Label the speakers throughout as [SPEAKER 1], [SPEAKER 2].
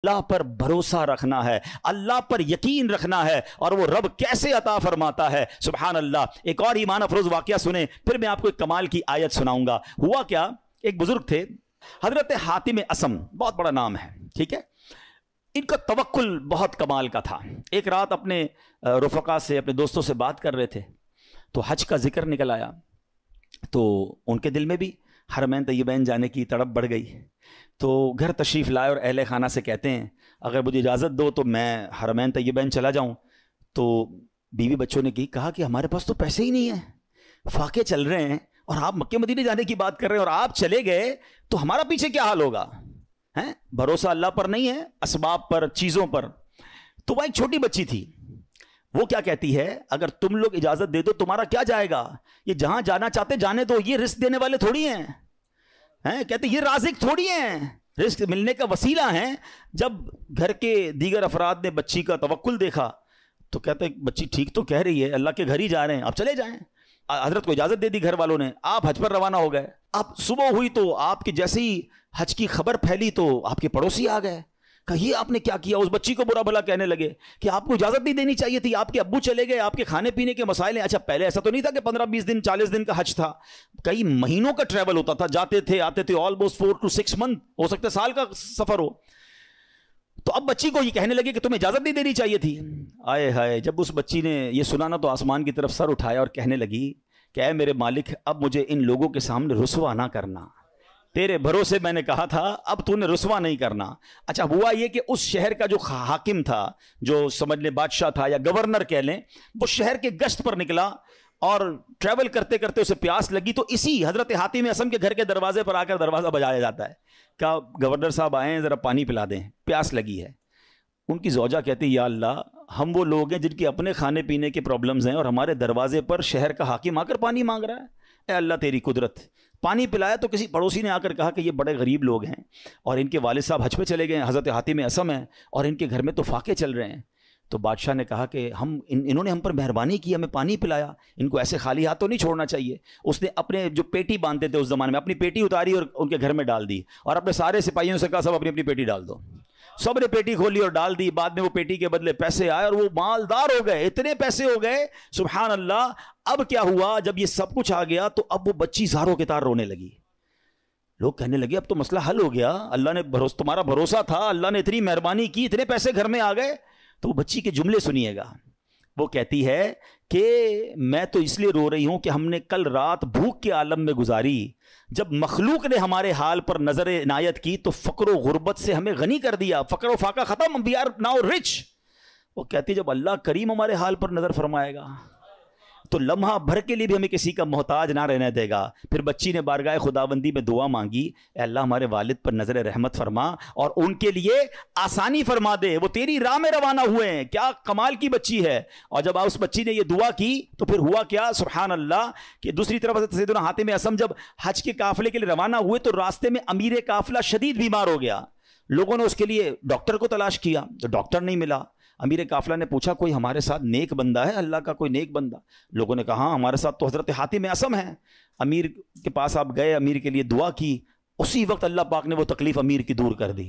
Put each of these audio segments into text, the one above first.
[SPEAKER 1] اللہ پر بھروسہ رکھنا ہے، اللہ پر یقین رکھنا ہے، اور وہ رب کیسے عطا فرماتا ہے، سبحان اللہ۔ ایک اور ایمان افروز واقعہ سنیں، پھر میں آپ کو ایک کمال کی آیت سناؤں گا۔ ہوا کیا، ایک بزرگ تھے حضرت حاتم اسم، بہت بڑا نام ہے، ٹھیک ہے۔ ان کا توکل بہت کمال کا تھا۔ ایک رات اپنے رفقا سے، اپنے دوستوں سے بات کر رہے تھے تو حج کا ذکر نکل آیا، تو ان کے دل میں بھی حرمین طیبین جانے کی تڑپ بڑھ گئی۔ تو گھر تشریف لائے اور اہل خانہ سے کہتے ہیں اگر مجھے اجازت دو تو میں حرمین طیبین چلا جاؤں۔ تو بیوی بچوں نے کہا کہ ہمارے پاس تو پیسے ہی نہیں ہیں، فاقے چل رہے ہیں، اور آپ مکہ مدینے جانے کی بات کر رہے ہیں، اور آپ چلے گئے تو ہمارا پیچھے کیا حال ہوگا؟ بھروسہ اللہ پر نہیں ہے، اسباب پر، چیزوں پر۔ تو وہ ایک چھوٹی بچی تھی، وہ کیا کہتی ہے، اگر تم لوگ اجازت دے دو تمہارا کیا جائے گا، یہ جہاں جانا چاہتے جانے دو، یہ رزق دینے والے تھوڑی ہیں، کہتے یہ رازق تھوڑی ہیں، رزق ملنے کا وسیلہ ہیں۔ جب گھر کے دیگر افراد نے بچی کا توکل دیکھا تو کہتے بچی ٹھیک تو کہہ رہی ہے، اللہ کے گھر ہی جا رہے ہیں، آپ چلے جائیں۔ حضرت کو اجازت دے دی گھر والوں نے، آپ حج پر روانہ ہو گئے۔ اب صبح ہوئی تو آپ کی جیسے ہی حج کی خبر پھیلی تو آپ کے پڑوسی آ گئے، کہا یہ آپ نے کیا کیا؟ اس بچی کو برا بھلا کہنے لگے کہ آپ کو اجازت نہیں دینی چاہیے تھی، آپ کے ابو چلے گئے، آپ کے کھانے پینے کے مسائل ہیں۔ اچھا پہلے ایسا تو نہیں تھا کہ 15-20 دن 40 دن کا حج تھا، کئی مہینوں کا ٹریول ہوتا تھا، جاتے تھے آتے تھے، آلموسٹ 4 to 6 month، ہو سکتا ہے سال کا سفر ہو۔ تو اب بچی کو یہ کہنے لگے کہ تمہیں اجازت نہیں دینی چاہیے تھی۔ آئے ہائے، جب اس بچی نے یہ سنا نا تو آسمان کی طرف سر اٹھایا اور کہنے لگی کہ اے میرے مالک، اب مجھے ان لوگوں کے سامنے رسوا نہ کرنا، تیرے بھروسے میں نے کہا تھا، اب تو نے رسوا نہیں کرنا۔ اچھا ہوا یہ کہ اس شہر کا جو حاکم تھا، جو سمجھ لیں بادشاہ تھا یا گورنر کہہ لیں، وہ شہر کے گشت پر نکلا اور ٹریول کرتے کرتے اسے پیاس لگی، تو اسی حضرت حاتم اسم کے گھر کے دروازے پر آ کر دروازہ بجایا جاتا ہے، کہا گورنر صاحب آئیں ذرا پانی پلا دیں، پیاس لگی ہے۔ ان کی زوجہ کہتی یا اللہ، ہم وہ لوگ ہیں جن کے اپنے کھانے پینے کے پرابلمز ہیں اور ہمارے دروازے پر شہر کا حاکم آ کر پانی مانگ رہا ہے، اے اللہ تیری قدرت۔ پانی پلایا تو کسی پڑوسی نے آ کر کہا کہ یہ بڑے غریب لوگ ہیں اور ان کے والد صاحب حج پہ چلے گئے ہیں، حضرت حاتم اسم ہیں، اور ان کے گھر میں تو فاقے چل رہے ہیں۔ تو بادشاہ نے کہا کہ انہوں نے ہم پر مہربانی کی، ہمیں پانی پلایا، ان کو ایسے خالی ہاتھ تو نہیں چھوڑنا چاہیے۔ اس نے اپنے جو پیٹی باندھتے تھے اس زمانے میں، اپنی پیٹی اتاری اور ان کے گھر میں ڈال دی، اور اپنے سارے سپاہیوں سے کہا سب اپنی اپنی پیٹی ڈال دو۔ سب نے پیٹی کھولی اور ڈال دی۔ بعد میں وہ پیٹی کے بدلے پیسے آئے اور وہ مالدار ہو گئے، اتنے پیسے ہو گئے، سبحان اللہ۔ اب کیا ہوا، جب یہ سب کچھ آ گیا تو اب وہ بچی زاروں کے تار رونے لگی۔ لوگ کہنے لگے اب تو مسئلہ حل ہو گیا، اللہ نے تمہارا بھروسہ تھا، اللہ نے اتنی مہربانی کی، اتنے پیسے گھر میں آ گئے۔ تو وہ بچی کے جملے سنیے گا، وہ کہتی ہے کہ میں تو اس لیے رو رہی ہوں کہ ہم نے کل رات بھوک کے عالم میں گزاری، جب مخلوق نے ہمارے حال پر نظر عنایت کی تو فقر و غربت سے ہمیں غنی کر دیا، فقر و فاقہ ختم، we are now rich۔ وہ کہتی جب اللہ کریم ہمارے حال پر نظر فرمائے گا تو لمحہ بھر کے لیے بھی ہمیں کسی کا محتاج نہ رہنے دے گا۔ پھر بچی نے بارگاہ خداوندی میں دعا مانگی، اے اللہ ہمارے والد پر نظر رحمت فرما اور ان کے لیے آسانی فرما دے، وہ تیری راہ میں روانہ ہوئے ہیں۔ کیا کمال کی بچی ہے۔ اور جب اس بچی نے یہ دعا کی تو پھر ہوا کیا، سبحان اللہ، کہ دوسری طرف سیدنا حاتم اسم جب حج کے قافلے کے لیے روانہ ہوئے تو راستے میں امیر قافلہ شدید بیمار ہو گیا۔ لوگوں نے اس کے لیے ڈاکٹر کو تلاش کیا تو ڈاکٹر نہیں ملا۔ امیر قافلہ نے پوچھا کوئی ہمارے ساتھ نیک بندہ ہے، اللہ کا کوئی نیک بندہ؟ لوگوں نے کہا ہاں ہمارے ساتھ تو حضرت حاتم اسم ہے۔ امیر کے پاس آپ گئے، امیر کے لیے دعا کی، اسی وقت اللہ پاک نے وہ تکلیف امیر کی دور کر دی۔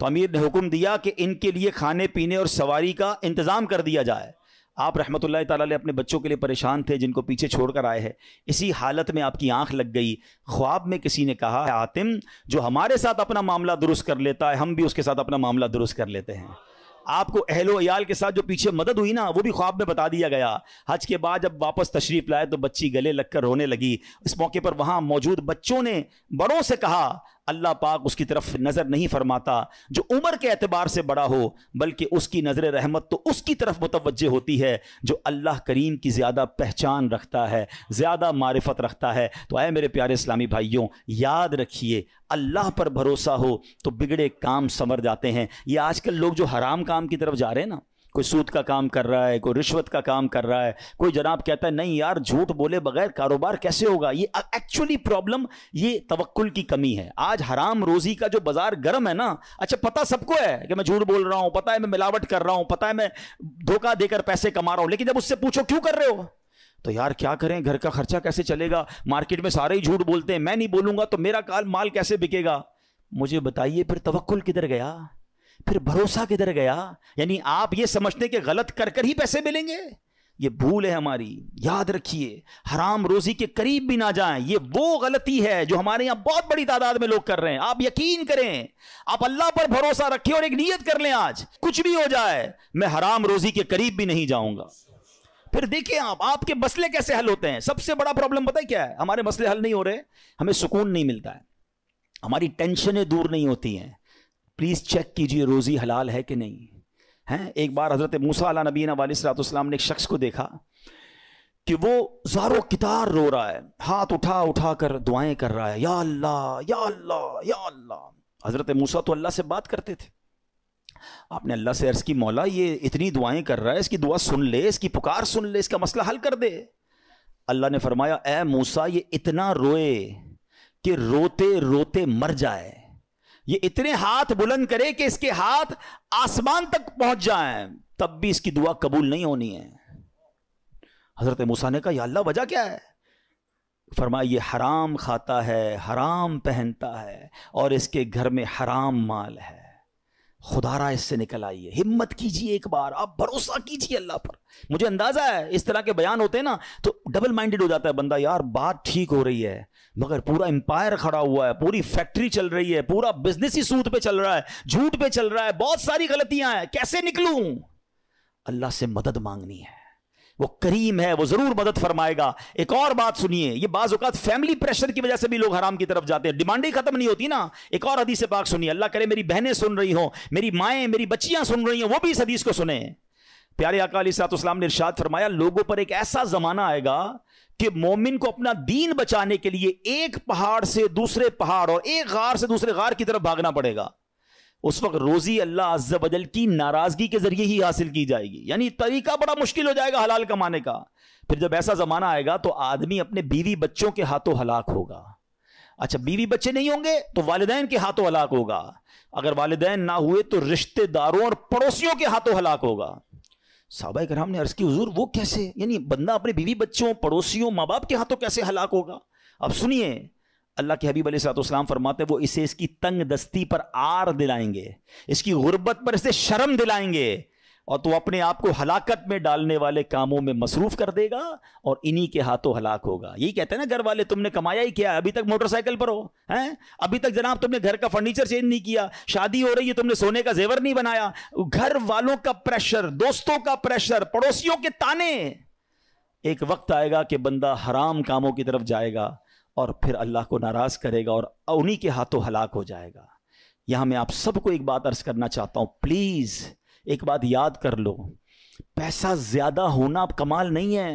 [SPEAKER 1] تو امیر نے حکم دیا کہ ان کے لیے کھانے پینے اور سواری کا انتظام کر دیا جائے۔ آپ رحمۃ اللہ تعالیٰ علیہ اپنے بچوں کے لیے پریشان تھے جن کو پیچھے چھوڑ کر آئے ہیں، اسی حالت میں آپ کی آنکھ لگ گئی، خواب میں کسی نے کہا حاتم جو ہمارے ساتھ اپنا معاملہ درست کر لیتا ہے ہم بھی اس کے ساتھ اپنا معاملہ درست کر لیتے ہیں۔ آپ کو اہل و عیال کے ساتھ جو پیچھے مدد ہوئی نا وہ بھی خواب میں بتا دیا گیا۔ حج کے بعد جب واپس تشریف لائے تو بچی گلے لگ کر رونے لگی۔ اس موقع پر وہاں موجود بچوں نے بڑوں سے کہا اللہ پاک اس کی طرف نظر نہیں فرماتا جو عمر کے اعتبار سے بڑا ہو، بلکہ اس کی نظر رحمت تو اس کی طرف متوجہ ہوتی ہے جو اللہ کریم کی زیادہ پہچان رکھتا ہے، زیادہ معرفت رکھتا ہے۔ تو اے میرے پیارے اسلامی بھائیوں، یاد رکھیے اللہ پر بھروسہ ہو تو بگڑے کام سنور جاتے ہیں۔ یہ آج کل لوگ جو حرام کام کی طرف جا رہے ہیں نا، کوئی سود کا کام کر رہا ہے، کوئی رشوت کا کام کر رہا ہے، کوئی جناب کہتا ہے نہیں یار جھوٹ بولے بغیر کاروبار کیسے ہوگا، یہ ایکچولی پرابلم یہ توکل کی کمی ہے۔ آج حرام روزی کا جو بازار گرم ہے نا، اچھا پتہ سب کو ہے کہ میں جھوٹ بول رہا ہوں، پتہ ہے میں ملاوٹ کر رہا ہوں، پتہ ہے میں دھوکہ دے کر پیسے کما رہا ہوں، لیکن جب اس سے پوچھو کیوں کر رہے ہو تو یار کیا کریں، گھر کا خرچہ کیسے چلے گا، مارکیٹ میں سارے ہی جھوٹ بولتے ہیں، میں نہیں بولوں گا تو میرا مال کیسے بکے گا۔ مجھے بتائیے پھر توکل کدھر گیا، پھر بھروسہ کدھر گیا؟ یعنی آپ یہ سمجھتے کہ غلط کر کر ہی پیسے ملیں گے، یہ بھول ہے ہماری. یاد رکھیے حرام روزی کے قریب بھی نہ جائیں. یہ وہ غلطی ہے جو ہمارے یہاں بہت بڑی تعداد میں لوگ کر رہے ہیں. آپ یقین کریں، آپ اللہ پر بھروسہ رکھیں اور ایک نیت کر لیں، آج کچھ بھی ہو جائے میں حرام روزی کے قریب بھی نہیں جاؤں گا. پھر دیکھیں آپ کے مسئلے کیسے حل ہوتے ہیں. سب سے بڑا پرابلم پتہ ہے کیا ہے؟ ہمارے مسئلے حل نہیں ہو رہے، ہمیں سکون نہیں ملتا ہے، ہماری ٹینشنیں دور نہیں ہوتی ہیں. پلیز چیک کیجئے روزی حلال ہے کہ نہیں ہے. ایک بار حضرت موسیٰ علیہ نبینا علیہ الصلوۃ والسلام نے ایک شخص کو دیکھا کہ وہ زار و کتار رو رہا ہے، ہاتھ اٹھا اٹھا کر دعائیں کر رہا ہے، یا اللہ یا اللہ یا اللہ. حضرت موسیٰ تو اللہ سے بات کرتے تھے. آپ نے اللہ سے عرض کی، مولا یہ اتنی دعائیں کر رہا ہے، اس کی دعا سن لے، اس کی پکار سن لے، اس کا مسئلہ حل کر دے. اللہ نے فرمایا اے موسیٰ یہ اتنا روئے کہ روتے روتے مر جائے، یہ اتنے ہاتھ بلند کرے کہ اس کے ہاتھ آسمان تک پہنچ جائیں، تب بھی اس کی دعا قبول نہیں ہونی ہے. حضرت موسیٰ نے کہا یا اللہ وجہ کیا ہے؟ فرمایا یہ حرام کھاتا ہے، حرام پہنتا ہے اور اس کے گھر میں حرام مال ہے. خدا را اس سے نکل آئیے، ہمت کیجئے، ایک بار آپ بھروسہ کیجئے اللہ پر. مجھے اندازہ ہے اس طرح کے بیان ہوتے ہیں نا تو ڈبل مائنڈڈ ہو جاتا ہے بندہ، یار بات ٹھیک ہو رہی ہے مگر پورا امپائر کھڑا ہوا ہے، پوری فیکٹری چل رہی ہے، پورا بزنس ہی سود پہ چل رہا ہے، جھوٹ پہ چل رہا ہے، بہت ساری غلطیاں ہیں، کیسے نکلوں؟ اللہ سے مدد مانگنی ہے، وہ کریم ہے، وہ ضرور مدد فرمائے گا. ایک اور بات سنیے، یہ بعض اوقات فیملی پریشر کی وجہ سے بھی لوگ حرام کی طرف جاتے ہیں، ڈیمانڈ ہی ختم نہیں ہوتی نا. ایک اور حدیث پاک سنیے، اللہ کرے میری بہنیں سن رہی ہوں، میری مائیں، میری بچیاں سن رہی ہوں، وہ بھی اس حدیث کو سنیں. پیارے آقا علیہ الصلوۃ والسلام نے ارشاد فرمایا لوگوں پر ایک ایسا زمانہ آئے گا کہ مومن کو اپنا دین بچانے کے لیے ایک پہاڑ سے دوسرے پہاڑ اور ایک غار سے دوسرے غار کی طرف بھاگنا پڑے گا. اس وقت روزی اللہ عز و جل کی ناراضگی کے ذریعے ہی حاصل کی جائے گی، یعنی طریقہ بڑا مشکل ہو جائے گا حلال کمانے کا. پھر جب ایسا زمانہ آئے گا تو آدمی اپنے بیوی بچوں کے ہاتھوں ہلاک ہوگا. اچھا بیوی بچے نہیں ہوں گے تو والدین کے ہاتھوں ہلاک ہوگا، اگر والدین نہ ہوئے تو رشتہ داروں اور پڑوسیوں کے ہاتھوں ہلاک ہوگا. صحابہ کرام نے عرض کی حضور وہ کیسے؟ یعنی بندہ اپنے بیوی بچوں، پڑوسیوں، ماں باپ کے ہاتھوں کیسے ہلاک ہوگا؟ اب سنیے، اللہ کے حبیب علیہ الصلوۃ والسلام فرماتے ہیں وہ اسے اس کی تنگ دستی پر عار دلائیں گے، اس کی غربت پر اسے شرم دلائیں گے، اور تو اپنے آپ کو ہلاکت میں ڈالنے والے کاموں میں مصروف کر دے گا اور انہی کے ہاتھوں ہلاک ہوگا. یہی کہتے ہیں نا گھر والے، تم نے کمایا ہی کیا، ابھی تک موٹر سائیکل پر ہو ہیں، ابھی تک جناب تم نے گھر کا فرنیچر چینج نہیں کیا، شادی ہو رہی ہے تم نے سونے کا زیور نہیں بنایا. گھر والوں کا پریشر، دوستوں کا پریشر، پڑوسیوں کے تانے. ایک وقت آئے گا کہ بندہ حرام کاموں کی طرف جائے گا اور پھر اللہ کو ناراض کرے گا اور انہی کے ہاتھوں ہلاک ہو جائے گا. یہاں میں آپ سب کو ایک بات عرض کرنا چاہتا ہوں، پلیز ایک بات یاد کر لو، پیسہ زیادہ ہونا کمال نہیں ہے،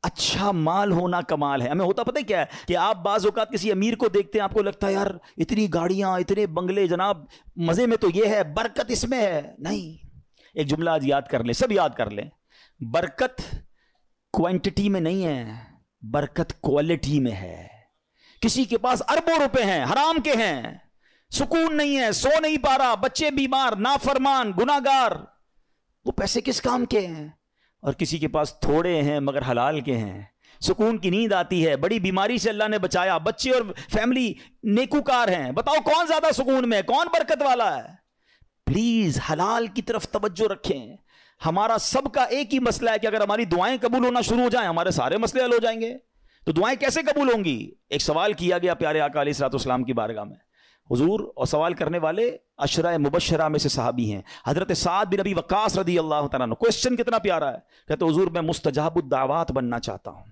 [SPEAKER 1] اچھا مال ہونا کمال ہے. ہمیں ہوتا پتہ کیا ہے کہ آپ بعض اوقات کسی امیر کو دیکھتے ہیں، آپ کو لگتا ہے یار اتنی گاڑیاں، اتنے بنگلے، جناب مزے میں تو یہ ہے، برکت اس میں ہے. نہیں، ایک جملہ آج یاد کر لیں، سب یاد کر لیں، برکت کوانٹٹی میں نہیں ہے، برکت کوالٹی میں ہے. کسی کے پاس اربوں روپے ہیں، حرام کے ہیں، سکون نہیں ہے، سو نہیں پا رہا، بچے بیمار، نافرمان، گناہگار، وہ پیسے کس کام کے ہیں؟ اور کسی کے پاس تھوڑے ہیں مگر حلال کے ہیں، سکون کی نیند آتی ہے، بڑی بیماری سے اللہ نے بچایا، بچے اور فیملی نیکوکار ہیں. بتاؤ کون زیادہ سکون میں ہے، کون برکت والا ہے؟ پلیز حلال کی طرف توجہ رکھیں. ہمارا سب کا ایک ہی مسئلہ ہے کہ اگر ہماری دعائیں قبول ہونا شروع ہو جائیں ہمارے سارے مسئلے حل ہو جائیں گے. تو دعائیں کیسے قبول ہوں گی؟ ایک سوال کیا گیا پیارے آقا علیہ الصلوۃ والسلام کی بارگاہ میں حضور، اور سوال کرنے والے عشرہ مبشرہ میں سے صحابی ہیں، حضرت سعد بن ابی وقاص رضی اللہ تعالیٰ عنہ. کوسچن کتنا پیارا ہے، کہتے حضور میں مستجاب الدعوات بننا چاہتا ہوں.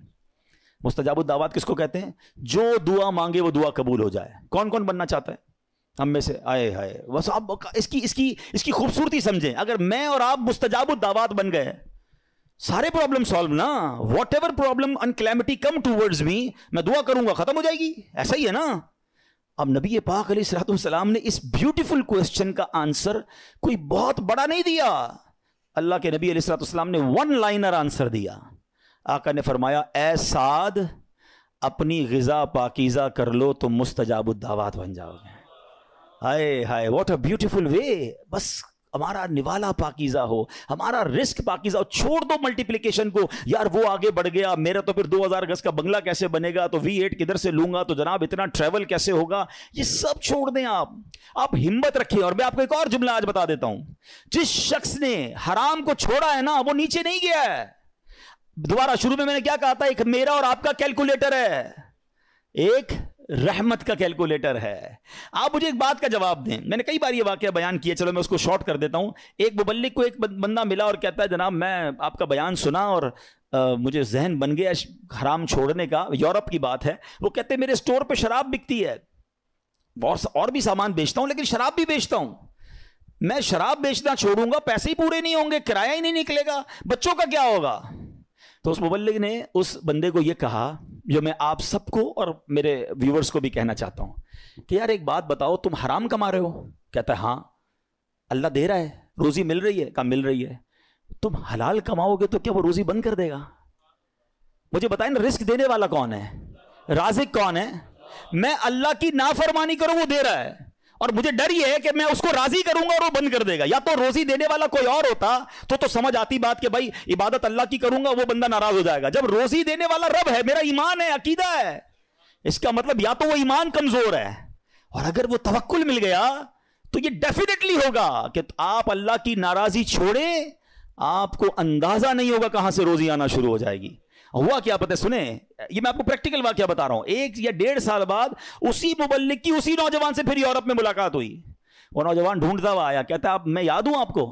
[SPEAKER 1] مستجاب الدعوات کس کو کہتے ہیں؟ جو دعا مانگے وہ دعا قبول ہو جائے. کون کون بننا چاہتا ہے ہم میں سے؟ آئے ہائے، بس آپ اس کی خوبصورتی سمجھیں. اگر میں اور آپ مستجاب الدعوات بن گئے، سارے پرابلم سالو نا. Whatever problem and calamity come towards me, میں دعا کروں گا ختم ہو جائے گی. ایسا ہی ہے نا. اب نبی پاک علیہ الصلوۃ والسلام نے اس بیوٹیفل کوسچن کا آنسر کوئی بہت بڑا نہیں دیا. اللہ کے نبی علیہ الصلوۃ والسلام نے ون لائنر آنسر دیا. آقا نے فرمایا اے سعد اپنی غذا پاکیزہ کر لو تو مستجاب الدعوات بن جاؤ گے. ہائے ہائے، واٹ اے بیوٹیفل وے. بس ہمارا نوالا پاکیزہ ہو, ہمارا رزق پاکیزہ ہو. چھوڑ دو ملٹیپلیکیشن کو, یار وہ آگے بڑھ گیا, میرا تو پھر 2000 گز کا بنگلہ کیسے بنے گا, تو V8 کدھر سے لوں گا, تو جناب اتنا ٹریول کیسے ہوگا, یہ سب چھوڑ دیں آپ ہمت رکھیں. اور میں آپ کو ایک اور جملہ آج بتا دیتا ہوں, جس شخص نے حرام کو چھوڑا ہے نا وہ نیچے نہیں گیا ہے. دوبارہ شروع میں نے کیا کہا تھا, ایک میرا اور آپ کا کیلکولیٹر ہے, ایک رحمت کا کیلکولیٹر ہے. آپ مجھے ایک بات کا جواب دیں, میں نے کئی بار یہ واقعہ بیان کیا, چلو میں اس کو شارٹ کر دیتا ہوں. ایک مبلغ کو ایک بندہ ملا اور کہتا ہے جناب میں آپ کا بیان سنا اور مجھے ذہن بن گیا حرام چھوڑنے کا. یورپ کی بات ہے. وہ کہتے ہیں میرے اسٹور پہ شراب بکتی ہے, اور بھی سامان بیچتا ہوں لیکن شراب بھی بیچتا ہوں. میں شراب بیچنا چھوڑوں گا, پیسے ہی پورے نہیں ہوں گے, کرایہ ہی نہیں نکلے گا, بچوں کا کیا ہوگا. تو اس مبلغ نے اس بندے کو یہ کہا جو میں آپ سب کو اور میرے ویورز کو بھی کہنا چاہتا ہوں کہ یار ایک بات بتاؤ, تم حرام کما رہے ہو؟ کہتا ہے ہاں. اللہ دے رہا ہے, روزی مل رہی ہے؟ کہا مل رہی ہے. تم حلال کماؤ گے تو کیا وہ روزی بند کر دے گا؟ مجھے بتائیں نا, رزق دینے والا کون ہے, رازق کون ہے؟ میں اللہ کی نافرمانی کروں وہ دے رہا ہے, اور مجھے ڈر یہ ہے کہ میں اس کو راضی کروں گا اور وہ بند کر دے گا. یا تو روزی دینے والا کوئی اور ہوتا تو سمجھ آتی بات کہ بھائی عبادت اللہ کی کروں گا, وہ بندہ ناراض ہو جائے گا. جب روزی دینے والا رب ہے, میرا ایمان ہے, عقیدہ ہے, اس کا مطلب یا تو وہ ایمان کمزور ہے, اور اگر وہ توکل مل گیا تو یہ ڈیفینیٹلی ہوگا کہ آپ اللہ کی ناراضی چھوڑیں, آپ کو اندازہ نہیں ہوگا کہاں سے روزی آنا شروع ہو جائے گی. ہوا کیا پتہ سنیں, یہ میں آپ کو پریکٹیکل واقعہ بتا رہا ہوں. 1 یا 1.5 سال بعد اسی مبلغ کی اسی نوجوان سے پھر یورپ میں ملاقات ہوئی. وہ نوجوان ڈھونڈتا ہوا آیا, کہتا ہے میں یاد ہوں آپ کو؟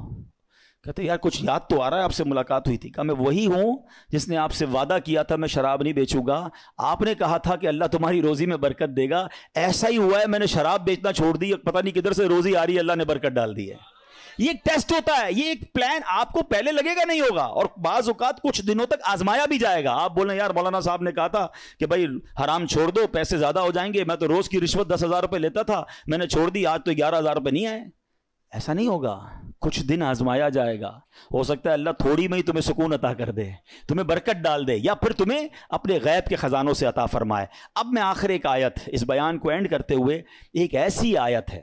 [SPEAKER 1] کہتے یار کچھ یاد تو آ رہا ہے, آپ سے ملاقات ہوئی تھی. کہا میں وہی ہوں جس نے آپ سے وعدہ کیا تھا میں شراب نہیں بیچوں گا. آپ نے کہا تھا کہ اللہ تمہاری روزی میں برکت دے گا, ایسا ہی ہوا ہے, میں نے شراب بیچنا چھوڑ دی, پتہ نہیں کدھر سے روزی آ رہی ہے, اللہ نے برکت ڈال دی ہے. یہ ایک ٹیسٹ ہوتا ہے, یہ ایک پلان آپ کو پہلے لگے گا نہیں ہوگا, اور بعض اوقات کچھ دنوں تک آزمایا بھی جائے گا. آپ بولیں یار مولانا صاحب نے کہا تھا کہ بھائی حرام چھوڑ دو, پیسے زیادہ ہو جائیں گے, میں تو روز کی رشوت 10,000 روپے لیتا تھا, میں نے چھوڑ دی, آج تو 11,000 روپے نہیں آئے. ایسا نہیں ہوگا, کچھ دن آزمایا جائے گا. ہو سکتا ہے اللہ تھوڑی میں ہی تمہیں سکون عطا کر دے, تمہیں برکت ڈال دے, یا پھر تمہیں اپنے غیب کے خزانوں سے عطا فرمائے. اب میں آخر ایک آیت اس بیان کو اینڈ کرتے ہوئے, ایک ایسی آیت ہے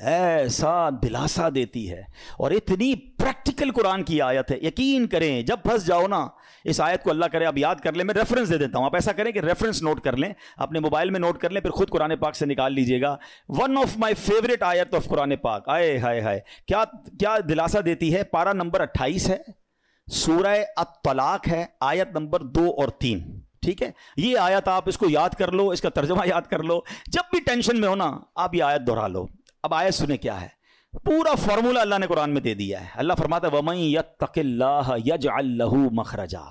[SPEAKER 1] ایسا دلاسا دیتی ہے, اور اتنی پریکٹیکل قرآن کی آیت ہے. یقین کریں جب پھنس جاؤ نا, اس آیت کو اللہ کرے آپ یاد کر لیں, میں ریفرنس دے دیتا ہوں, آپ ایسا کریں کہ ریفرنس نوٹ کر لیں, اپنے موبائل میں نوٹ کر لیں, پھر خود قرآن پاک سے نکال لیجئے گا. ون آف مائی فیوریٹ آیت آف قرآن پاک, آئے ہائے ہائے کیا دلاسا دیتی ہے. پارہ نمبر 28 ہے, سورہ الطلاق ہے, آیت نمبر 2 اور 3. ٹھیک ہے, یہ آیت آپ اس کو یاد کر لو, اس کا ترجمہ یاد کر لو, جب بھی ٹینشن میں ہو نا آپ یہ آیت دہرا لو. اب آیت سنیں کیا ہے, پورا فارمولا اللہ نے قرآن میں دے دیا ہے. اللہ فرماتا ہے وَمَن يَتَّقِ اللَّهَ يَجْعَلْ لَهُ مَخْرَجًا,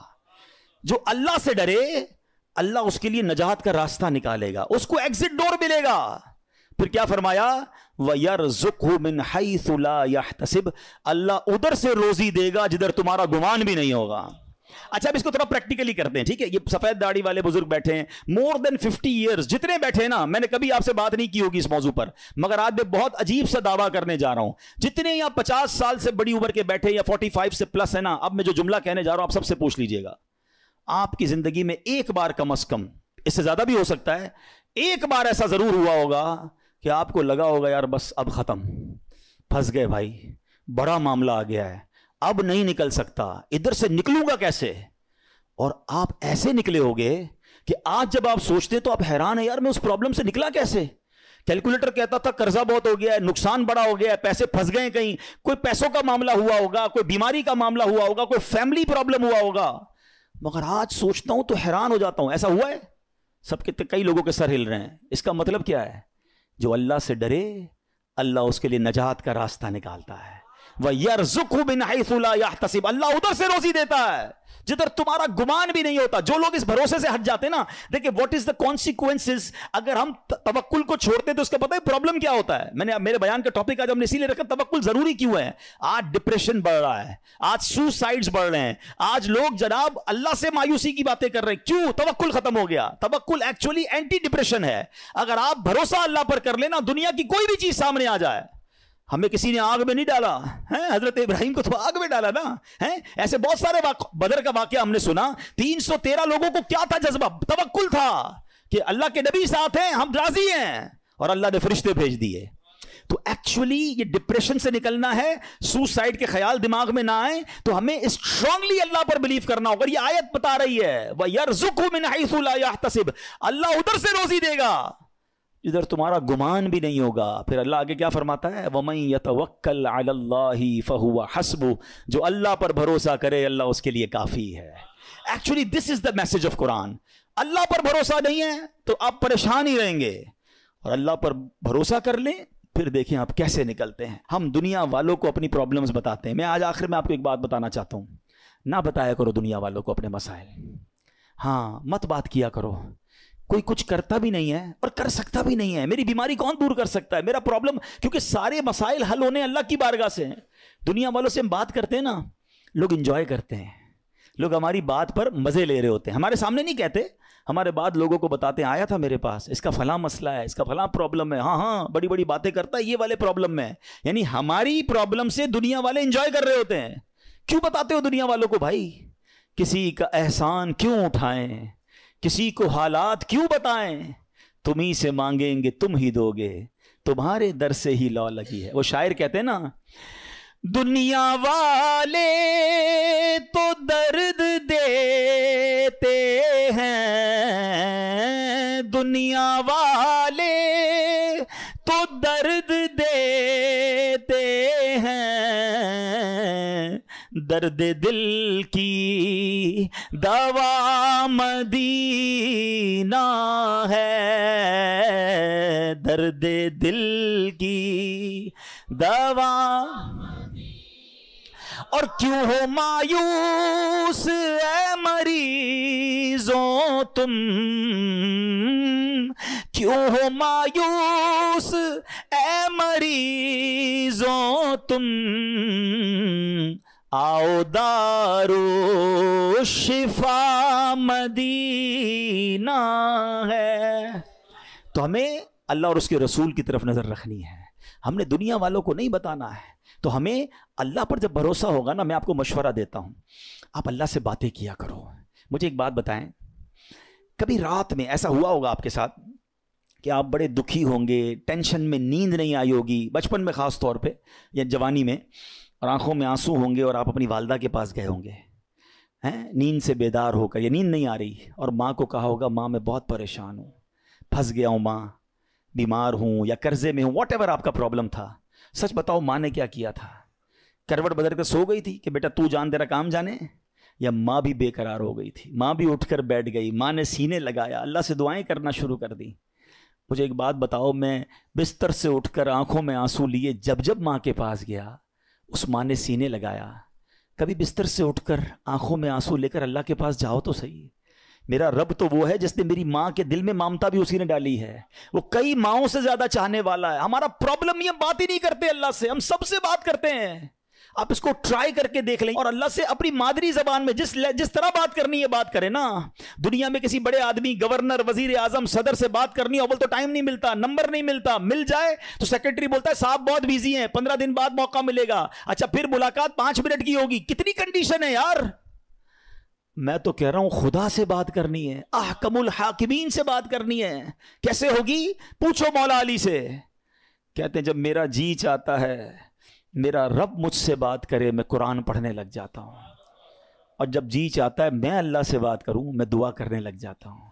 [SPEAKER 1] جو اللہ سے ڈرے اللہ اس کے لیے نجات کا راستہ نکالے گا, اس کو ایگزٹ ڈور ملے گا. پھر کیا فرمایا, وَيَرْزُقْهُ مِنْ حَيْثُ لَا يَحْتَسِبْ, اللہ ادھر سے روزی دے گا جدھر تمہارا گمان بھی نہیں ہوگا. اچھا اب اس کو تھوڑا پریکٹیکلی کرتے ہیں. ٹھیک ہے, یہ سفید داڑھی والے بزرگ بیٹھے ہیں, مور دین 50 ایئرز جتنے بیٹھے ہیں نا, میں نے کبھی آپ سے بات نہیں کی ہوگی اس موضوع پر, مگر آج میں بہت عجیب سا دعویٰ کرنے جا رہا ہوں. جتنے یہاں 50 سال سے بڑی عمر کے بیٹھے یا 45 سے پلس ہے نا, اب میں جو جملہ کہنے جا رہا ہوں آپ سب سے پوچھ لیجئے گا, آپ کی زندگی میں ایک بار کم از کم, اس سے زیادہ بھی ہو سکتا ہے, ایک بار ایسا ضرور ہوا ہوگا کہ آپ کو لگا ہوگا یار بس اب ختم, پھنس گئے بھائی, بڑا معاملہ آ گیا ہے, اب نہیں نکل سکتا, ادھر سے نکلوں گا کیسے. اور آپ ایسے نکلے ہوگے کہ آج جب آپ سوچتے تو آپ حیران ہیں, یار میں اس پرابلم سے نکلا کیسے. کیلکولیٹر کہتا تھا قرضہ بہت ہو گیا ہے, نقصان بڑا ہو گیا ہے, پیسے پھنس گئے, کہیں کوئی پیسوں کا معاملہ ہوا ہوگا, کوئی بیماری کا معاملہ ہوا ہوگا, کوئی فیملی پرابلم ہوا ہوگا, مگر آج سوچتا ہوں تو حیران ہو جاتا ہوں. ایسا ہوا ہے, سب کے کئی لوگوں کے سر ہل رہے ہیں. اس کا مطلب کیا ہے, جو اللہ سے ڈرے اللہ اس کے لیے نجات کا راستہ نکالتا ہے. وَيَرْزُقْهُ مِنْ حَيْثُ لَا يَحْتَسِبْ, اللہ ادھر سے روزی دیتا ہے جدھر تمہارا گمان بھی نہیں ہوتا. جو لوگ اس بھروسے سے ہٹ جاتے نا, دیکھیں واٹ از دا کانسیکوینسز, اگر ہم توکل کو چھوڑتے تو اس کا پتہ ہے پرابلم کیا ہوتا ہے. میں نے میرے بیان کا ٹاپک آج ہم نے اسی لیے رکھا توکل ضروری کیوں ہے. آج ڈپریشن بڑھ رہا ہے, آج سوسائڈز بڑھ رہے ہیں, آج لوگ جناب اللہ سے مایوسی کی باتیں کر رہے ہیں. کیوں؟ توکل ختم ہو گیا. توکل ایکچولی اینٹی ڈپریشن ہے. اگر آپ بھروسہ اللہ پر کر لینا, دنیا کی کوئی بھی چیز سامنے آ جائے, ہمیں کسی نے آگ میں نہیں ڈالا, حضرت ابراہیم کو تو آگ میں ڈالا نا. ایسے بہت سارے بدر کا واقعہ ہم نے سنا. 313 لوگوں کو کیا تھا جذبہ, توکل تھا کہ اللہ کے نبی ساتھ ہیں, ہم راضی ہیں, اور اللہ نے فرشتے بھیج دیے. تو ایکچولی یہ ڈپریشن سے نکلنا ہے, سوسائڈ کے خیال دماغ میں نہ آئے, تو ہمیں اسٹرانگلی اللہ پر بلیو کرنا ہوگا. یہ آیت بتا رہی ہے وَيَرْزُقُهُ مِنْ حَيْثُ لَا يَحْتَسِبُ, اللہ ادھر سے روزی دے گا ادھر تمہارا گمان بھی نہیں ہوگا. پھر اللہ آگے کیا فرماتا ہے, وَمَن يَتَوَكَّلْ عَلَى اللَّهِ فَهُوَ حَسْبُهُ, جو اللہ پر بھروسہ کرے اللہ اس کے لیے کافی ہے. Actually this is the message of Quran. Allah پر بھروسہ نہیں ہے تو آپ پریشان ہی رہیں گے, اور اللہ پر بھروسہ کر لیں پھر دیکھیں آپ کیسے نکلتے ہیں. ہم دنیا والوں کو اپنی پرابلمز بتاتے ہیں. میں آج آخر میں آپ کو ایک بات بتانا چاہتا ہوں, نہ بتایا کرو دنیا والوں کو اپنے مسائل. ہاں مت بات کیا کرو, کوئی کچھ کرتا بھی نہیں ہے اور کر سکتا بھی نہیں ہے. میری بیماری کون دور کر سکتا ہے, میرا پرابلم, کیونکہ سارے مسائل حل ہونے اللہ کی بارگاہ سے ہیں. دنیا والوں سے ہم بات کرتے ہیں نا, لوگ انجوائے کرتے ہیں, لوگ ہماری بات پر مزے لے رہے ہوتے ہیں. ہمارے سامنے نہیں کہتے, ہمارے بعد لوگوں کو بتاتے ہیں آیا تھا میرے پاس, اس کا فلاں مسئلہ ہے, اس کا فلاں پرابلم ہے, ہاں ہاں بڑی بڑی باتیں کرتا ہے یہ والے پرابلم میں. یعنی ہماری پرابلم سے دنیا والے انجوائے کر رہے ہوتے ہیں. کیوں بتاتے ہو دنیا والوں کو بھائی؟ کسی کا احسان کیوں اٹھائیں, کسی کو حالات کیوں بتائیں, تم ہی سے مانگیں گے تم ہی دو گے, تمہارے در سے ہی لو لگی ہے. وہ شاعر کہتے ہیں نا, دنیا والے تو درد دیتے ہیں, دنیا والے تو درد دیتے ہیں, درد دل کی دوا مدینہ ہے, درد دل کی دوا. اور کیوں ہو مایوس اے مریضوں تم, کیوں ہو مایوس اے مریضوں تم, آؤ دارو شفا مدینہ ہے. تو ہمیں اللہ اور اس کے رسول کی طرف نظر رکھنی ہے, ہم نے دنیا والوں کو نہیں بتانا ہے. تو ہمیں اللہ پر جب بھروسہ ہوگا نا, میں آپ کو مشورہ دیتا ہوں, آپ اللہ سے باتیں کیا کرو. مجھے ایک بات بتائیں, کبھی رات میں ایسا ہوا ہوگا آپ کے ساتھ کہ آپ بڑے دکھی ہوں گے, ٹینشن میں نیند نہیں آئی ہوگی, بچپن میں خاص طور پہ یا جوانی میں, اور آنکھوں میں آنسو ہوں گے, اور آپ اپنی والدہ کے پاس گئے ہوں گے نیند سے بیدار ہو کر, یا نیند نہیں آ رہی, اور ماں کو کہا ہوگا ماں میں بہت پریشان ہوں, پھنس گیا ہوں ماں, بیمار ہوں یا قرضے میں ہوں, واٹ ایور آپ کا پرابلم تھا. سچ بتاؤ ماں نے کیا کیا تھا؟ کروٹ بدل کر سو گئی تھی کہ بیٹا تو جان تیرا کام جانے, یا ماں بھی بے قرار ہو گئی تھی, ماں بھی اٹھ کر بیٹھ گئی, ماں نے سینے لگایا, اللہ سے دعائیں کرنا شروع کر دی. مجھے ایک بات بتاؤ, میں بستر سے اٹھ کر آنکھوں میں آنسو لیے جب ماں کے پاس گیا, اس ماں نے سینے لگایا. کبھی بستر سے اٹھ کر آنکھوں میں آنسو لے کر اللہ کے پاس جاؤ تو صحیح. میرا رب تو وہ ہے جس نے میری ماں کے دل میں ممتا بھی اسی نے ڈالی ہے, وہ کئی ماؤں سے زیادہ چاہنے والا ہے. ہمارا پرابلم یہ بات ہی نہیں کرتے اللہ سے, ہم سب سے بات کرتے ہیں. آپ اس کو ٹرائی کر کے دیکھ لیں, اور اللہ سے اپنی مادری زبان میں جس طرح بات کرنی ہے بات کریں نا. دنیا میں کسی بڑے آدمی, گورنر, وزیر اعظم, صدر سے بات کرنی ہے, اول تو ٹائم نہیں ملتا, نمبر نہیں ملتا, مل جائے تو سیکرٹری بولتا ہے صاحب بہت بیزی ہیں, 15 دن بعد موقع ملے گا. اچھا پھر ملاقات 5 منٹ کی ہوگی. کتنی کنڈیشن ہے یار. میں تو کہہ رہا ہوں خدا سے بات کرنی ہے, احکم الحاکمین سے بات کرنی ہے. کیسے ہوگی؟ پوچھو مولا علی سے. کہتے ہیں جب میرا جی چاہتا ہے میرا رب مجھ سے بات کرے, میں قرآن پڑھنے لگ جاتا ہوں, اور جب جی چاہتا ہے میں اللہ سے بات کروں میں دعا کرنے لگ جاتا ہوں.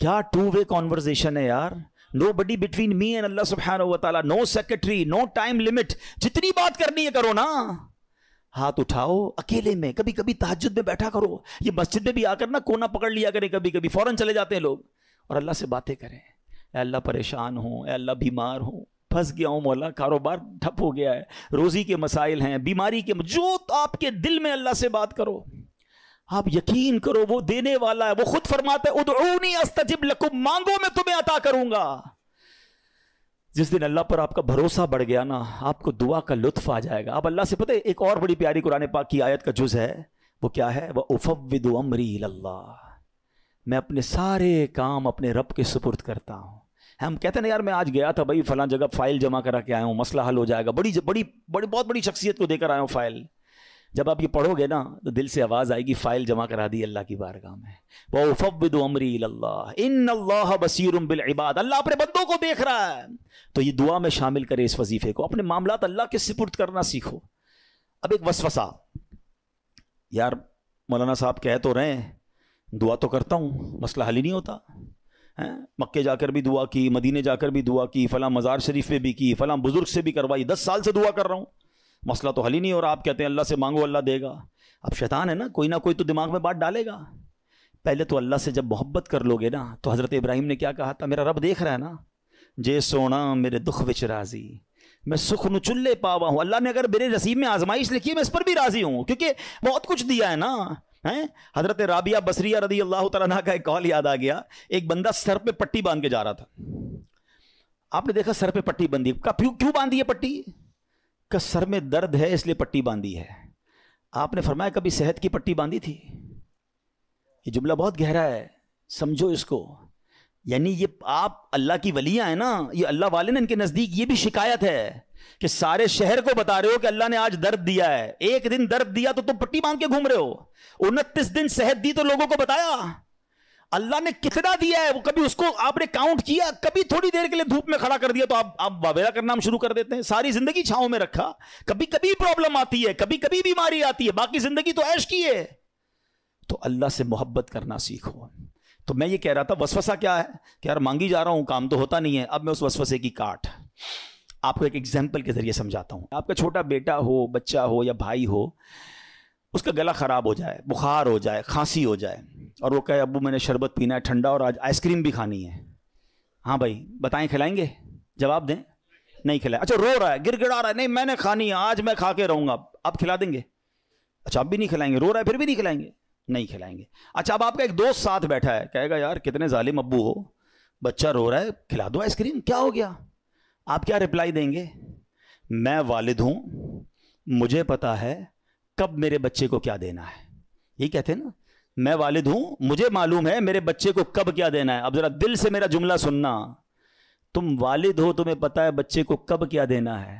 [SPEAKER 1] کیا 2 وے کانورزیشن ہے یار. نو بڈی بٹوین می اینڈ اللہ سبحانہ و تعالیٰ, نو سیکرٹری, نو ٹائم لمٹ. جتنی بات کرنی ہے کرو نا, ہاتھ اٹھاؤ اکیلے میں, کبھی کبھی تہجد میں بیٹھا کرو. یہ مسجد میں بھی آ کر نا کونا پکڑ لیا کریں, کبھی کبھی فوراً چلے جاتے ہیں لوگ, اور اللہ سے باتیں کریں. اے اللہ پریشان ہوں, اے اللہ بیمار ہوں, پھنس گیا ہوں مولا, کاروبار ٹھپ ہو گیا ہے, روزی کے مسائل ہیں, بیماری کے, جو آپ کے دل میں اللہ سے بات کرو. آپ یقین کرو وہ دینے والا ہے, وہ خود فرماتا ہے ادعونی استجب لکم, مانگو میں تمہیں عطا کروں گا. جس دن اللہ پر آپ کا بھروسہ بڑھ گیا نا, آپ کو دعا کا لطف آ جائے گا. آپ اللہ سے پتہ ہے ایک اور بڑی پیاری قرآن پاک کی آیت کا جز ہے, وہ کیا ہے؟ وَأُفَوِّضُ أَمْرِي إِلَى اللَّهِ, میں اپنے سارے کام اپنے رب کے سپرد کرتا ہوں. ہم کہتے ہیں نا یار میں آج گیا تھا بھائی فلاں جگہ, فائل جمع کرا کے آیا ہوں, مسئلہ حل ہو جائے گا, بہت بڑی شخصیت کو دے کر آیا ہوں فائل. جب آپ یہ پڑھو گے نا تو دل سے آواز آئے گی فائل جمع کرا دی اللہ کی بارگاہ میں. وَأُفَوِّضُ أَمْرِي إِلَى اللَّهِ إِنَّ اللَّهَ بَصِيرٌ بِالْعِبَادِ. اللہ اپنے بندوں کو دیکھ رہا ہے. تو یہ دعا میں شامل کرے اس وظیفے کو, اپنے معاملات اللہ کے سپرد کرنا سیکھو. اب ایک وسوسہ, یار مولانا صاحب کہہ تو رہے ہیں, دعا تو کرتا ہوں, مسئلہ حل ہی نہیں ہوتا. مکے جا کر بھی دعا کی, مدینے جا کر بھی دعا کی, فلاں مزار شریف میں بھی کی, فلاں بزرگ سے بھی کروائی, 10 سال سے دعا کر رہا ہوں, مسئلہ تو حل ہی نہیں ہو رہا. آپ کہتے ہیں اللہ سے مانگو اللہ دے گا. اب شیطان ہے نا, کوئی نہ کوئی تو دماغ میں بات ڈالے گا. پہلے تو اللہ سے جب محبت کر لو گے نا, تو حضرت ابراہیم نے کیا کہا تھا, میرا رب دیکھ رہا ہے نا, جے سونا میرے دکھ وچ راضی, میں سکھ نو چلے پاوا ہوں. اللہ نے اگر میرے نصیب میں آزمائش لکھی ہے میں اس پر بھی راضی ہوں, کیونکہ بہت کچھ دیا ہے نا. حضرت رابعہ بصریہ رضی اللہ تعالیٰ عنہ کا ایک قول یاد آ گیا. ایک بندہ سر پہ پٹی باندھ کے جا رہا تھا. آپ نے دیکھا سر پہ پٹی بندھی, کیوں باندھی ہے پٹی؟ کہ سر میں درد ہے اس لیے پٹی باندھی ہے. آپ نے فرمایا کبھی صحت کی پٹی باندھی تھی؟ یہ جملہ بہت گہرا ہے, سمجھو اس کو. یعنی یہ آپ اللہ کی ولیاں ہیں نا, یہ اللہ والے نے ان کے نزدیک یہ بھی شکایت ہے کہ سارے شہر کو بتا رہے ہو کہ اللہ نے آج درد دیا ہے. ایک دن درد دیا تو تم پٹی باندھ کے گھوم رہے ہو. 29 دن صحت دی تو لوگوں کو بتایا اللہ نے کتنا دیا ہے, وہ کبھی اس کو آپ نے کاؤنٹ کیا؟ کبھی تھوڑی دیر کے لیے دھوپ میں کھڑا کر دیا تو آپ واویلا کرنا ہم شروع کر دیتے ہیں. ساری زندگی چھاؤں میں رکھا, کبھی کبھی پرابلم آتی ہے, کبھی کبھی بیماری آتی ہے, باقی زندگی تو عیش کی ہے. تو اللہ سے محبت کرنا سیکھو. تو میں یہ کہہ رہا تھا وسوسہ کیا ہے کہ یار مانگی جا رہا ہوں, کام تو ہوتا نہیں ہے. اب میں اس وسوسے کی کاٹ آپ کو ایک ایگزامپل کے ذریعے سمجھاتا ہوں. آپ کا چھوٹا بیٹا ہو, بچہ ہو یا بھائی ہو, اس کا گلا خراب ہو جائے, بخار ہو جائے, کھانسی ہو جائے, اور وہ کہے ابو میں نے شربت پینا ہے ٹھنڈا اور آج آئس کریم بھی کھانی ہے. ہاں بھائی بتائیں کھلائیں گے؟ جواب دیں. نہیں کھلائیں. اچھا رو رہا ہے, گر گڑا رہا ہے, نہیں میں نے کھانی ہے, آج میں کھا کے رہوں گا, آپ کھلا دیں گے؟ اچھا آپ بھی نہیں کھلائیں گے. رو رہا ہے پھر بھی نہیں کھلائیں گے؟ نہیں کھلائیں گے. اچھا اب آپ کا ایک دوست ساتھ بیٹھا ہے, کہے گا یار کتنے ظالم ابو ہو, بچہ رو رہا ہے کھلا دو آئس کریم, کیا ہو گیا؟ آپ کیا رپلائی دیں گے؟ میں والد ہوں, مجھے پتا ہے کب میرے بچے کو کیا دینا ہے. یہی کہتے ہیں نا, میں والد ہوں, مجھے معلوم ہے میرے بچے کو کب کیا دینا ہے. اب ذرا دل سے میرا جملہ سننا, تم والد ہو, تمہیں پتا ہے بچے کو کب کیا دینا ہے.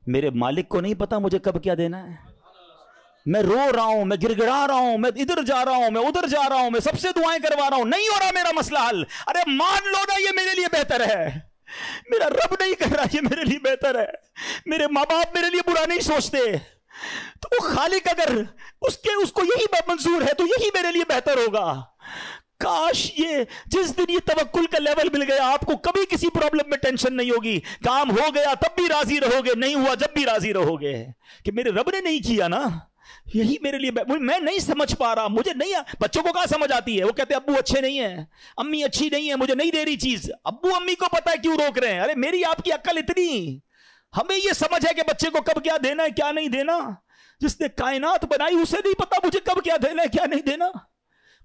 [SPEAKER 1] میرے مالک کو نہیں پتا مجھے کب کیا دینا ہے. میں رو رہا ہوں, میں گر گڑا رہا ہوں, میں ادھر جا رہا ہوں, میں ادھر جا رہا ہوں, میں سب سے دعائیں کروا رہا ہوں, نہیں ہو رہا میرا مسئلہ حل. ارے مان لو نا یہ میرے لیے بہتر ہے, میرا رب نہیں کر رہا, یہ میرے لیے بہتر ہے. میرے ماں باپ میرے لیے برا نہیں سوچتے, تو وہ خالق اگر اس کو یہی منظور ہے تو یہی میرے لیے بہتر ہوگا. کاش یہ جس دن یہ توکل کا لیول مل گیا, آپ کو کبھی کسی پرابلم میں ٹینشن نہیں ہوگی. کام ہو گیا تب بھی راضی رہو گے, نہیں ہوا جب بھی راضی رہو گے کہ میرے رب نے نہیں کیا نا, یہی میرے لیے. میں نہیں سمجھ پا رہا, مجھے نہیں. بچوں کو کہاں سمجھ آتی ہے, وہ کہتے ہیں ابو اچھے نہیں ہیں, امی اچھی نہیں ہے, مجھے نہیں دے رہی چیز. ابو امی کو پتا ہے کیوں روک رہے ہیں. ارے میری آپ کی عقل اتنی, ہمیں یہ سمجھ ہے کہ بچے کو کب کیا دینا ہے کیا نہیں دینا. جس نے کائنات بنائی اسے نہیں پتا مجھے کب کیا دینا ہے کیا نہیں دینا.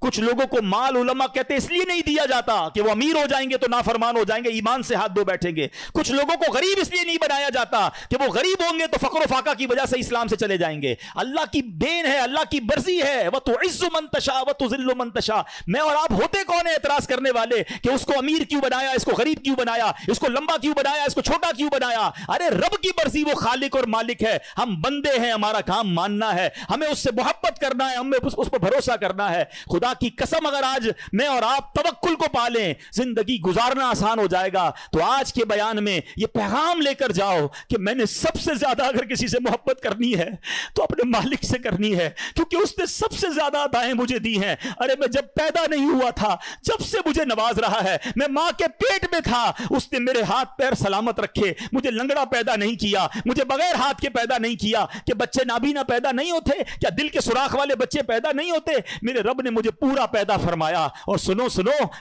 [SPEAKER 1] کچھ لوگوں کو مال علماء کہتے اس لیے نہیں دیا جاتا کہ وہ امیر ہو جائیں گے تو نافرمان ہو جائیں گے, ایمان سے ہاتھ دھو بیٹھیں گے. کچھ لوگوں کو غریب اس لیے نہیں بنایا جاتا کہ وہ غریب ہوں گے تو فقر و فاقہ کی وجہ سے اسلام سے چلے جائیں گے. اللہ کی دین ہے, اللہ کی مرضی ہے. وَتُعِزُّ مَن تَشَاءُ وَتُذِلُّ مَن تَشَاءُ. میں اور آپ ہوتے کون ہیں اعتراض کرنے والے کہ اس کو امیر کیوں بنایا, اس کو غریب کیوں بنایا, اس کو لمبا کیوں بنایا, اس کو چھوٹا کیوں بنایا. ارے رب کی مرضی, وہ خالق اور مالک ہے, ہم بندے ہیں, ہمارا کام ماننا ہے, ہمیں اس سے محبت کرنا ہے, ہمیں اس پر بھروسہ کرنا ہے. خدا کی قسم اگر آج میں اور آپ توکل کو پالیں زندگی گزارنا آسان ہو جائے گا. تو آج کے بیان میں یہ پیغام لے کر جاؤ کہ میں نے سب سے زیادہ اگر کسی سے محبت کرنی ہے تو اپنے مالک سے کرنی ہے, کیونکہ اس نے سب سے زیادہ عطائیں مجھے دی ہیں. ارے میں جب پیدا نہیں ہوا تھا جب سے مجھے نواز رہا ہے, میں ماں کے پیٹ میں تھا اس نے میرے ہاتھ پیر سلامت رکھے, مجھے لنگڑا پیدا نہیں کیا, مجھے بغیر ہاتھ کے پیدا نہیں کیا. کہ بچے نابینا پیدا نہیں ہوتے, کیا دل کے سوراخ والے بچے پیدا نہیں ہوتے. میرے رب نے مجھے پورا پیدا فرمایا. اور سنو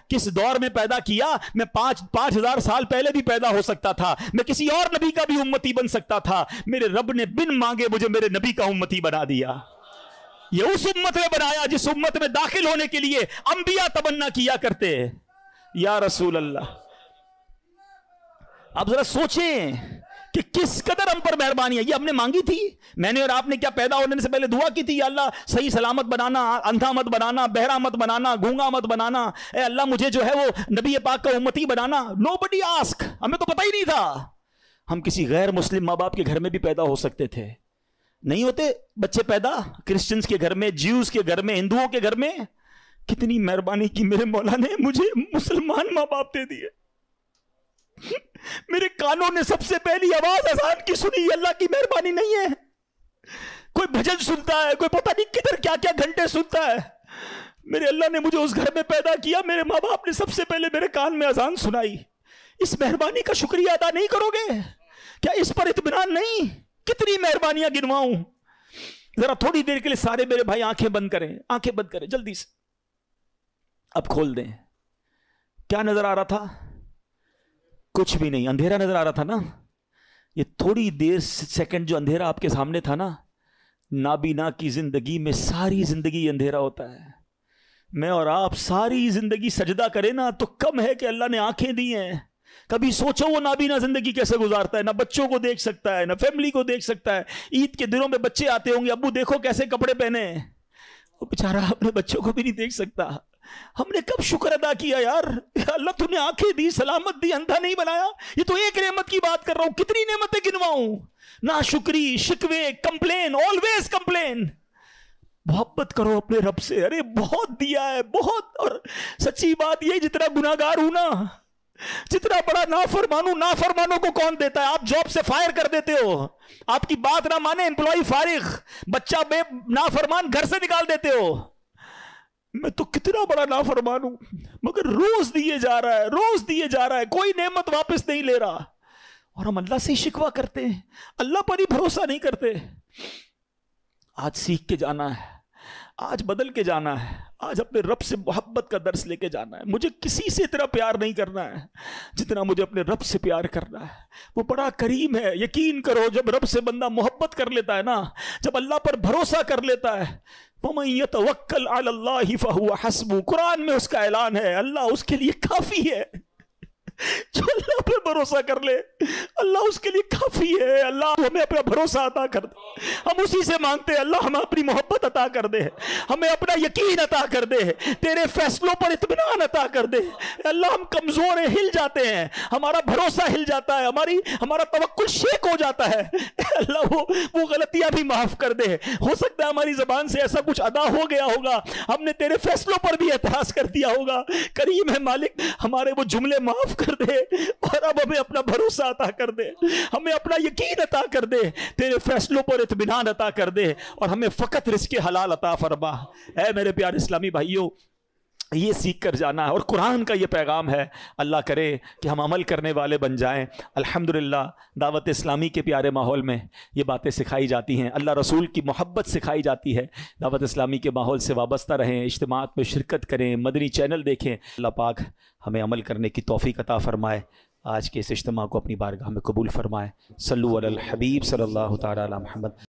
[SPEAKER 1] کس دور میں پیدا کیا. میں 5,000 سال پہلے بھی پیدا ہو سکتا تھا, میں کسی اور نبی کا بھی امتی بن سکتا تھا. میرے رب نے بن مانگے مجھے میرے نبی کا امتی بنا دیا. یہ اس امت میں بنایا جس امت میں داخل ہونے کے لیے انبیاء تمنا کیا کرتے. یا رسول اللہ, اب ذرا سوچیں کہ کس قدر ہم پر مہربانی ہے. یہ ہم نے مانگی تھی, میں نے اور آپ نے کیا پیدا ہونے سے پہلے دعا کی تھی, یا اللہ صحیح سلامت بنانا, اندھا مت بنانا, بہرا مت بنانا, گونگا مت بنانا, اے اللہ مجھے جو ہے وہ نبی پاک کا امتی بنانا. Nobody ask, ہمیں تو پتہ ہی نہیں تھا. ہم کسی غیر مسلم ماں باپ کے گھر میں بھی پیدا ہو سکتے تھے. نہیں ہوتے بچے پیدا کرسچنز کے گھر میں, جیوز کے گھر میں, ہندوؤں کے گھر میں. کتنی مہربانی کی میرے مولا نے مجھے مسلمان ماں باپ دے دیے. میرے کانوں نے سب سے پہلی آواز اذان کی سنی. یہ اللہ کی مہربانی نہیں ہے؟ کوئی بھجن سنتا ہے, کوئی پتہ نہیں کدھر کیا کیا گھنٹے سنتا ہے. میرے اللہ نے مجھے اس گھر میں پیدا کیا, میرے ماں باپ نے سب سے پہلے میرے کان میں اذان سنائی. اس مہربانی کا شکریہ ادا نہیں کرو گے کیا؟ اس پر اطمینان نہیں؟ کتنی مہربانیاں گنواؤں. ذرا تھوڑی دیر کے لیے سارے میرے بھائی آنکھیں بند کریں, آنکھیں بند کریں جلدی سے. اب کھول دیں. کیا نظر آ رہا تھا؟ کچھ بھی نہیں, اندھیرا نظر آ رہا تھا نا. یہ تھوڑی دیر سیکنڈ جو اندھیرا آپ کے سامنے تھا نا, نابینا کی زندگی میں ساری زندگی اندھیرا ہوتا ہے. میں اور آپ ساری زندگی سجدہ کریں نا تو کم ہے کہ اللہ نے آنکھیں دی ہیں. کبھی سوچو وہ نابینا زندگی کیسے گزارتا ہے, نہ بچوں کو دیکھ سکتا ہے, نہ فیملی کو دیکھ سکتا ہے. عید کے دنوں میں بچے آتے ہوں گے, ابو دیکھو کیسے کپڑے پہنے ہیں. وہ بیچارہ اپنے بچوں کو بھی نہیں دیکھ سکتا. ہم نے کب شکر ادا کیا یار, اللہ تو نے آنکھیں دی, سلامت دی, اندھا نہیں بنایا. یہ تو ایک نعمت کی بات کر رہا ہوں, کتنی نعمتیں گنواؤں. نا شکری, شکوے, کمپلین, آلویز کمپلین. محبت کرو اپنے رب سے. ارے بہت دیا ہے, بہت. اور سچی بات یہ, جتنا گناہگار ہوں نا, جتنا بڑا نافرمان ہوں, نافرمانوں کو کون دیتا ہے؟ آپ جاب سے فائر کر دیتے ہو, آپ کی بات نہ مانے امپلائی فارغ, بچہ بے نافرمان گھر سے نکال دیتے ہو. میں تو کتنا بڑا نافرمان ہوں, مگر روز دیے جا رہا ہے, روز دیے جا رہا ہے, کوئی نعمت واپس نہیں لے رہا. اور ہم اللہ سے ہی شکوہ کرتے ہیں, اللہ پر ہی بھروسہ نہیں کرتے. آج سیکھ کے جانا ہے, آج بدل کے جانا ہے, آج اپنے رب سے محبت کا درس لے کے جانا ہے. مجھے کسی سے اتنا پیار نہیں کرنا ہے جتنا مجھے اپنے رب سے پیار کرنا ہے. وہ بڑا کریم ہے. یقین کرو, جب رب سے بندہ محبت کر لیتا ہے نا, جب اللہ پر بھروسہ کر لیتا ہے, وَمَن يَتَوَكَّلْ عَلَى اللَّهِ فَهُوَ حَسْبُهُ, قرآن میں اس کا اعلان ہے, اللہ اس کے لیے کافی ہے. جو اللہ پر بھروسہ کر لے اللہ اس کے لیے کافی ہے. اللہ ہمیں اپنا بھروسہ عطا کر دے, ہم اسی سے مانگتے ہیں. اللہ ہمیں اپنی محبت عطا کر دے, ہمیں اپنا یقین عطا کر دے, تیرے فیصلوں پر اطمینان عطا کر دے. اللہ ہم کمزور ہیں, ہل جاتے ہیں, ہمارا بھروسہ ہل جاتا ہے, ہمارا توکل شیک ہو جاتا ہے. اللہ وہ غلطیاں بھی معاف کر دے. ہو سکتا ہے ہماری زبان سے ایسا کچھ ادا ہو گیا ہوگا, ہم نے تیرے فیصلوں پر بھی اعتراض کر دیا ہوگا. کریم ہے مالک, ہمارے وہ جملے معاف کر دے, اور اب ہمیں اپنا بھروسہ عطا کر دے, ہمیں اپنا یقین عطا کر دے, تیرے فیصلوں پر اطمینان عطا کر دے, اور ہمیں فقط رزق حلال عطا فرما. اے میرے پیارے اسلامی بھائیوں, یہ سیکھ کر جانا ہے, اور قرآن کا یہ پیغام ہے. اللہ کرے کہ ہم عمل کرنے والے بن جائیں. الحمدللہ دعوت اسلامی کے پیارے ماحول میں یہ باتیں سکھائی جاتی ہیں, اللہ رسول کی محبت سکھائی جاتی ہے. دعوت اسلامی کے ماحول سے وابستہ رہیں, اجتماعات میں شرکت کریں, مدنی چینل دیکھیں. اللہ پاک ہمیں عمل کرنے کی توفیق عطا فرمائے. آج کے اس اجتماع کو اپنی بارگاہ میں قبول فرمائے. صلو علی الحبیب صلی اللہ تعالی علی محمد.